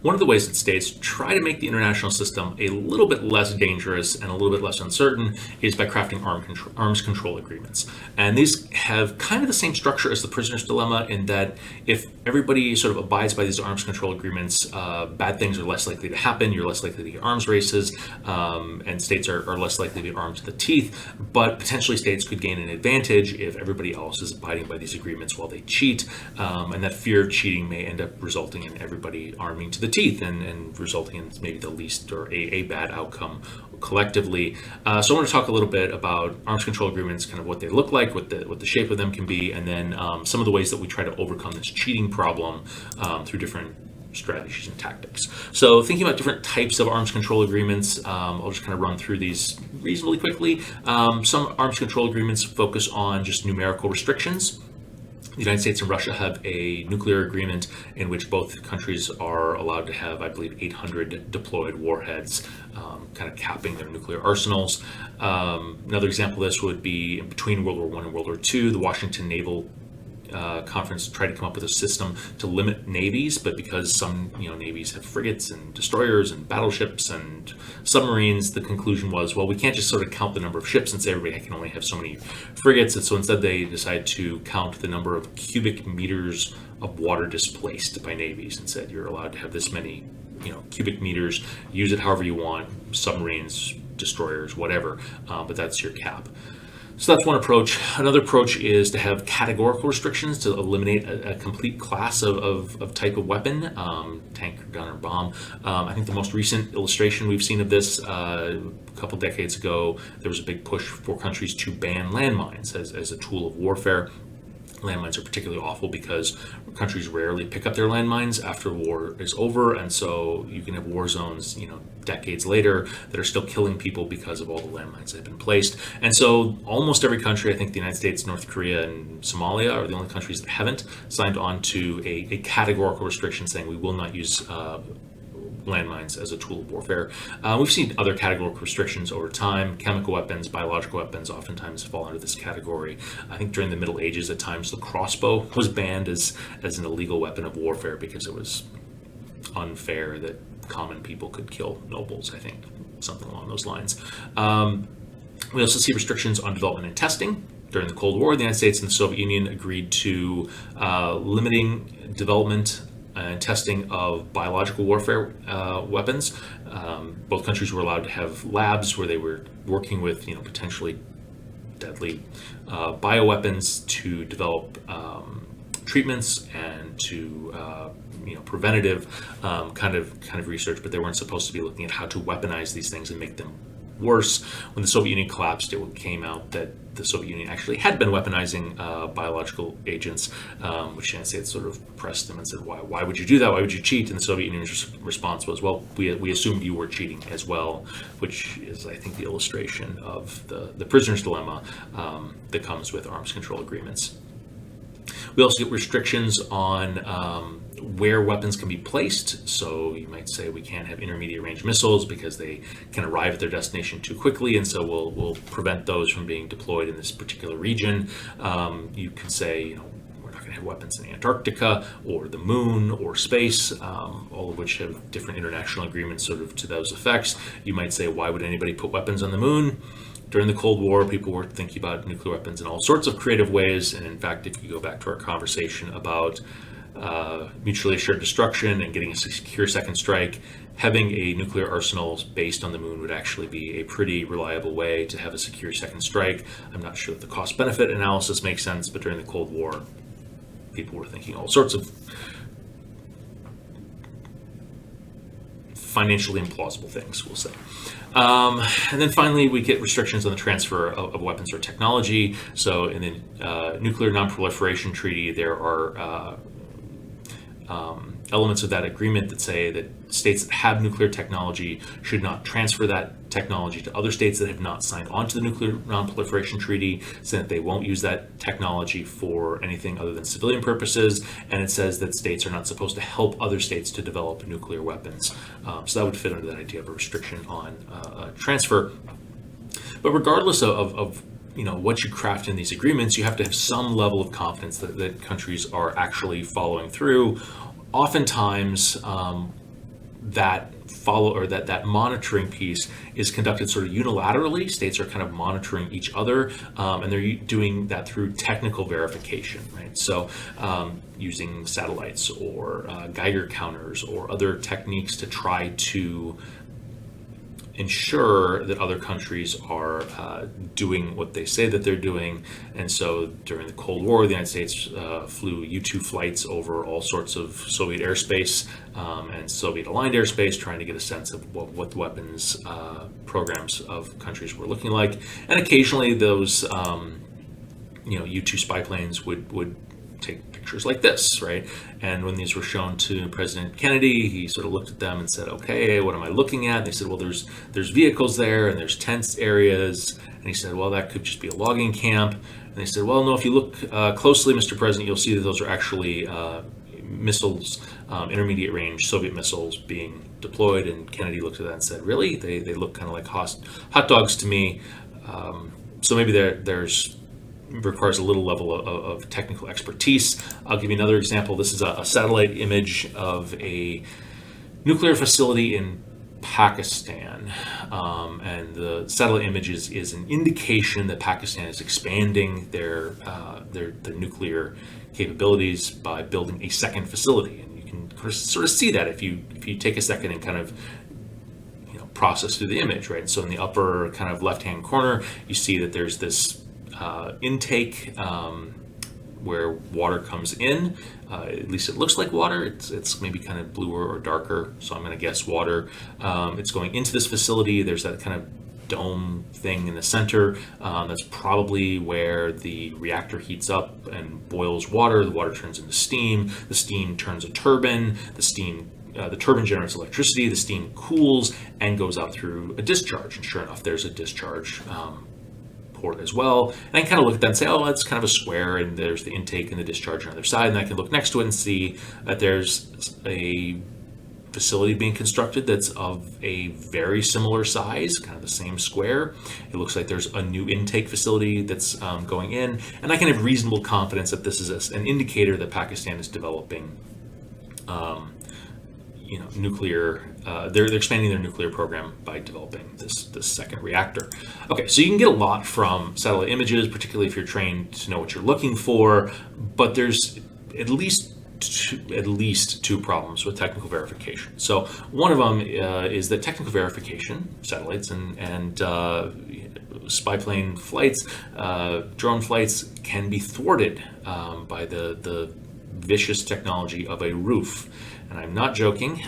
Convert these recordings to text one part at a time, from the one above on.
One of the ways that states try to make the international system a little bit less dangerous and a little bit less uncertain is by crafting arms control agreements. And these have kind of the same structure as the prisoner's dilemma in that if everybody sort of abides by these arms control agreements, bad things are less likely to happen, you're less likely to get arms races, and states are less likely to be armed to the teeth. But potentially states could gain an advantage if everybody else is abiding by these agreements while they cheat, and that fear of cheating may end up resulting in everybody arming to the teeth and resulting in maybe the least or a bad outcome collectively. So I want to talk a little bit about arms control agreements, kind of what they look like, what the shape of them can be, and then some of the ways that we try to overcome this cheating problem through different strategies and tactics. So thinking about different types of arms control agreements, I'll just kind of run through these reasonably quickly. Some arms control agreements focus on just numerical restrictions. The United States and Russia have a nuclear agreement in which both countries are allowed to have, I believe, 800 deployed warheads, kind of capping their nuclear arsenals. Another example of this would be between World War I and World War II, the Washington Naval Conference tried to come up with a system to limit navies, but because some navies have frigates and destroyers and battleships and submarines, the conclusion was, well, we can't just sort of count the number of ships and say everybody can only have so many frigates. And so instead they decided to count the number of cubic meters of water displaced by navies and said you're allowed to have this many cubic meters, use it however you want, submarines, destroyers, whatever, but that's your cap. So that's one approach. Another approach is to have categorical restrictions to eliminate a complete class of type of weapon, tank, gun, or bomb. I think the most recent illustration we've seen of this a couple decades ago, there was a big push for countries to ban landmines as a tool of warfare. Landmines are particularly awful because countries rarely pick up their landmines after war is over, and so you can have war zones, decades later that are still killing people because of all the landmines that have been placed. And so almost every country, I think the United States, North Korea, and Somalia are the only countries that haven't signed on to a categorical restriction saying we will not use landmines as a tool of warfare. We've seen other categorical restrictions over time. Chemical weapons, biological weapons oftentimes fall under this category. I think during the Middle Ages, at times, the crossbow was banned as an illegal weapon of warfare because it was unfair that common people could kill nobles, I think, something along those lines. We also see restrictions on development and testing. During the Cold War, the United States and the Soviet Union agreed to limiting development and testing of biological warfare weapons. Both countries were allowed to have labs where they were working with, potentially deadly bioweapons to develop treatments and to preventative kind of research, but they weren't supposed to be looking at how to weaponize these things and make them worse. When the Soviet Union collapsed, it came out that the Soviet Union actually had been weaponizing biological agents, which the United States sort of pressed them and said, why would you do that? Why would you cheat? And the Soviet Union's response was, well, we assumed you were cheating as well, which is, I think, the illustration of the prisoner's dilemma that comes with arms control agreements. We also get restrictions on where weapons can be placed. So you might say we can't have intermediate range missiles because they can arrive at their destination too quickly, and so we'll prevent those from being deployed in this particular region. You can say, we're not going to have weapons in Antarctica or the moon or space, all of which have different international agreements sort of to those effects. You might say, why would anybody put weapons on the moon? During the Cold War, people were thinking about nuclear weapons in all sorts of creative ways. And in fact, if you go back to our conversation about mutually assured destruction and getting a secure second strike, having a nuclear arsenal based on the moon would actually be a pretty reliable way to have a secure second strike. I'm not sure that the cost-benefit analysis makes sense, but during the Cold War, people were thinking all sorts of financially implausible things, we'll say. And then finally, we get restrictions on the transfer of weapons or technology. So in the Nuclear Non-Proliferation Treaty, there are elements of that agreement that say that states that have nuclear technology should not transfer that technology to other states that have not signed on to the Nuclear Non-Proliferation Treaty, so that they won't use that technology for anything other than civilian purposes. And it says that states are not supposed to help other states to develop nuclear weapons. So that would fit under that idea of a restriction on transfer. But regardless of what you craft in these agreements, you have to have some level of confidence that countries are actually following through. Oftentimes, that that monitoring piece is conducted sort of unilaterally. States are kind of monitoring each other, and they're doing that through technical verification, right? So using satellites or Geiger counters or other techniques to try to ensure that other countries are doing what they say that they're doing. And so during the Cold War, the United States flew U-2 flights over all sorts of Soviet airspace and Soviet aligned airspace, trying to get a sense of what the weapons programs of countries were looking like. And occasionally those U-2 spy planes would take pictures like this, right? And when these were shown to President Kennedy, he sort of looked at them and said, "Okay, what am I looking at?" And they said, "Well, there's vehicles there and there's tents areas." And he said, "Well, that could just be a logging camp." And they said, "Well, no, if you look closely, Mr. President, you'll see that those are actually missiles, intermediate range Soviet missiles being deployed." And Kennedy looked at that and said, "Really? They look kind of like hot dogs to me." So maybe there's requires a little level of technical expertise. I'll give you another example. This is a satellite image of a nuclear facility in Pakistan, and the satellite image is an indication that Pakistan is expanding their nuclear capabilities by building a second facility. And you can sort of see that if you take a second and kind of process through the image, right? So in the upper kind of left-hand corner, you see that there's this intake where water comes in. At least it looks like water. It's maybe kind of bluer or darker, so I'm going to guess water. It's going into this facility. There's that kind of dome thing in the center. That's probably where the reactor heats up and boils water. The water turns into steam. The steam turns a turbine. The turbine generates electricity. The steam cools and goes out through a discharge. And sure enough, there's a discharge port as well. And I can kind of look at that and say, oh, that's kind of a square, and there's the intake and the discharge on the other side. And I can look next to it and see that there's a facility being constructed that's of a very similar size, kind of the same square. It looks like there's a new intake facility that's going in, and I can have reasonable confidence that this is an indicator that Pakistan is developing nuclear. They're expanding their nuclear program by developing this second reactor. Okay, so you can get a lot from satellite images, particularly if you're trained to know what you're looking for. But there's at least two problems with technical verification. So one of them is that technical verification, satellites and spy plane flights, drone flights, can be thwarted by the vicious technology of a roof. And I'm not joking.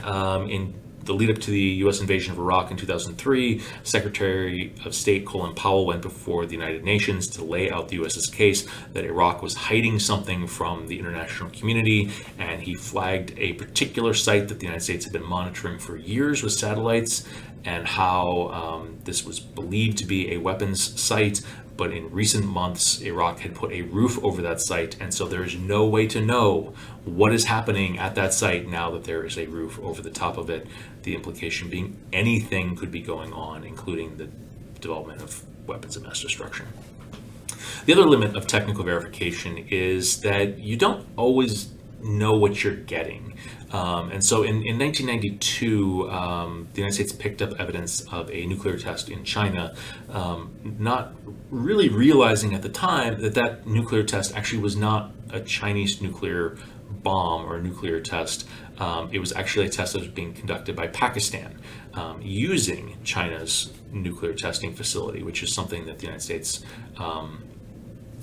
In the lead up to the U.S. invasion of Iraq in 2003, Secretary of State Colin Powell went before the United Nations to lay out the U.S.'s case that Iraq was hiding something from the international community, and he flagged a particular site that the United States had been monitoring for years with satellites, and how this was believed to be a weapons site. But in recent months, Iraq had put a roof over that site, and so there is no way to know what is happening at that site now that there is a roof over the top of it. The implication being anything could be going on, including the development of weapons of mass destruction. The other limit of technical verification is that you don't always know what you're getting. And so in 1992, the United States picked up evidence of a nuclear test in China, not really realizing at the time that nuclear test actually was not a Chinese nuclear bomb or nuclear test. It was actually a test that was being conducted by Pakistan using China's nuclear testing facility, which is something that the United States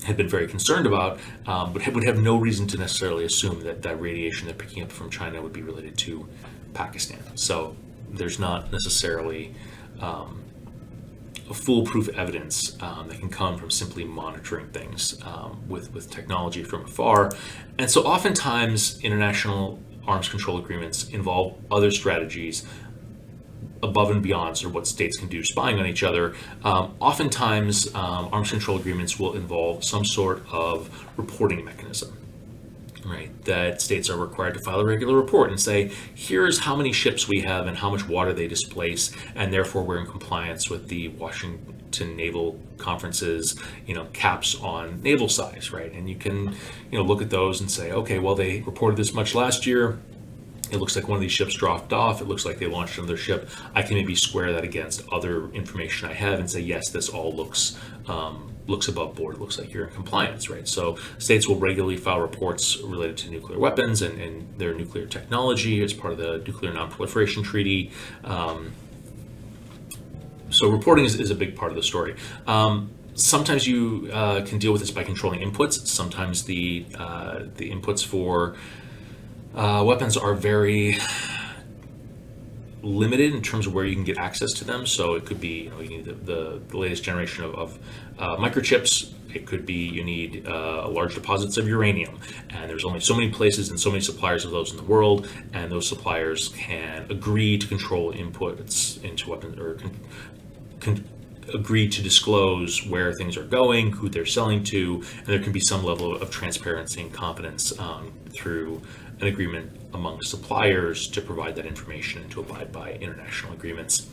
had been very concerned about, but would have no reason to necessarily assume that radiation they're picking up from China would be related to Pakistan. So there's not necessarily foolproof evidence that can come from simply monitoring things with technology from afar. And so oftentimes international arms control agreements involve other strategies above and beyond sort of what states can do spying on each other. Oftentimes, arms control agreements will involve some sort of reporting mechanism, right? That states are required to file a regular report and say, here's how many ships we have and how much water they displace, and therefore we're in compliance with the Washington Naval Conference's, caps on naval size, right? And you can, look at those and say, okay, well, they reported this much last year. it looks like one of these ships dropped off, it looks like they launched another ship, I can maybe square that against other information I have and say, yes, this all looks above board, it looks like you're in compliance, right? So states will regularly file reports related to nuclear weapons and their nuclear technology as part of the Nuclear Non-Proliferation Treaty. So reporting is a big part of the story. Sometimes you can deal with this by controlling inputs. Sometimes the inputs for weapons are very limited in terms of where you can get access to them. So it could be, you need the latest generation of microchips. It could be you need large deposits of uranium, and there's only so many places and so many suppliers of those in the world, and those suppliers can agree to control inputs into weapons, or agree to disclose where things are going, who they're selling to, and there can be some level of transparency and confidence through an agreement among suppliers to provide that information and to abide by international agreements.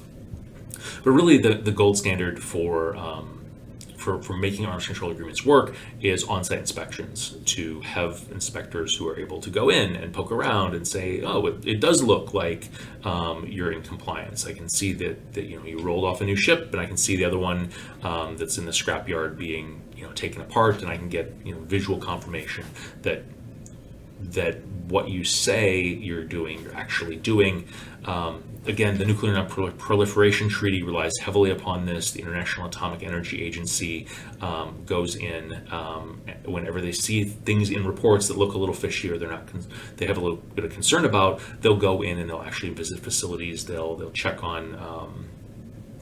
But really, the gold standard for making arms control agreements work is on-site inspections, to have inspectors who are able to go in and poke around and say, oh, it does look like you're in compliance. I can see that you rolled off a new ship, and I can see the other one that's in the scrapyard being taken apart, and I can get visual confirmation that what you say you're doing, you're actually doing. Again, the Nuclear Non-Proliferation Treaty relies heavily upon this. The International Atomic Energy Agency goes in whenever they see things in reports that look a little fishy, or they have a little bit of concern about. They'll go in and they'll actually visit facilities. They'll check on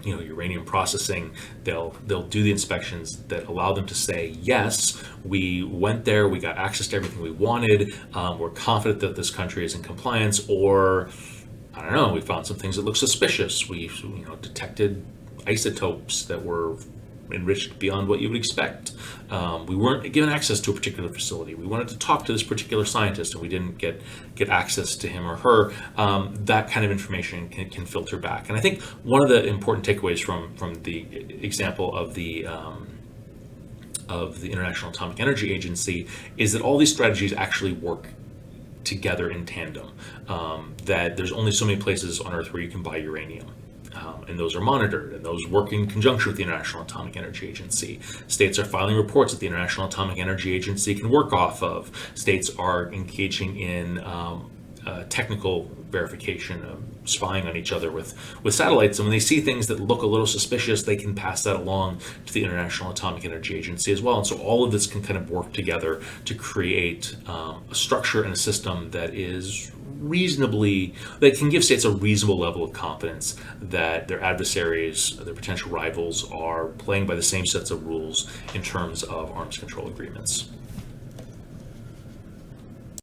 uranium processing. They'll do the inspections that allow them to say, yes, we went there, we got access to everything we wanted, we're confident that this country is in compliance, or I don't know, we found some things that look suspicious. We detected isotopes that were enriched beyond what you would expect. We weren't given access to a particular facility. We wanted to talk to this particular scientist, and we didn't get access to him or her. That kind of information can filter back. And I think one of the important takeaways from the example of the International Atomic Energy Agency is that all these strategies actually work together in tandem. That there's only so many places on Earth where you can buy uranium. And those are monitored, and those work in conjunction with the International Atomic Energy Agency. States are filing reports that the International Atomic Energy Agency can work off of. States are engaging in technical verification, spying on each other with satellites. And when they see things that look a little suspicious, they can pass that along to the International Atomic Energy Agency as well. And so all of this can kind of work together to create a structure and a system that can give states a reasonable level of confidence that their adversaries, their potential rivals, are playing by the same sets of rules in terms of arms control agreements.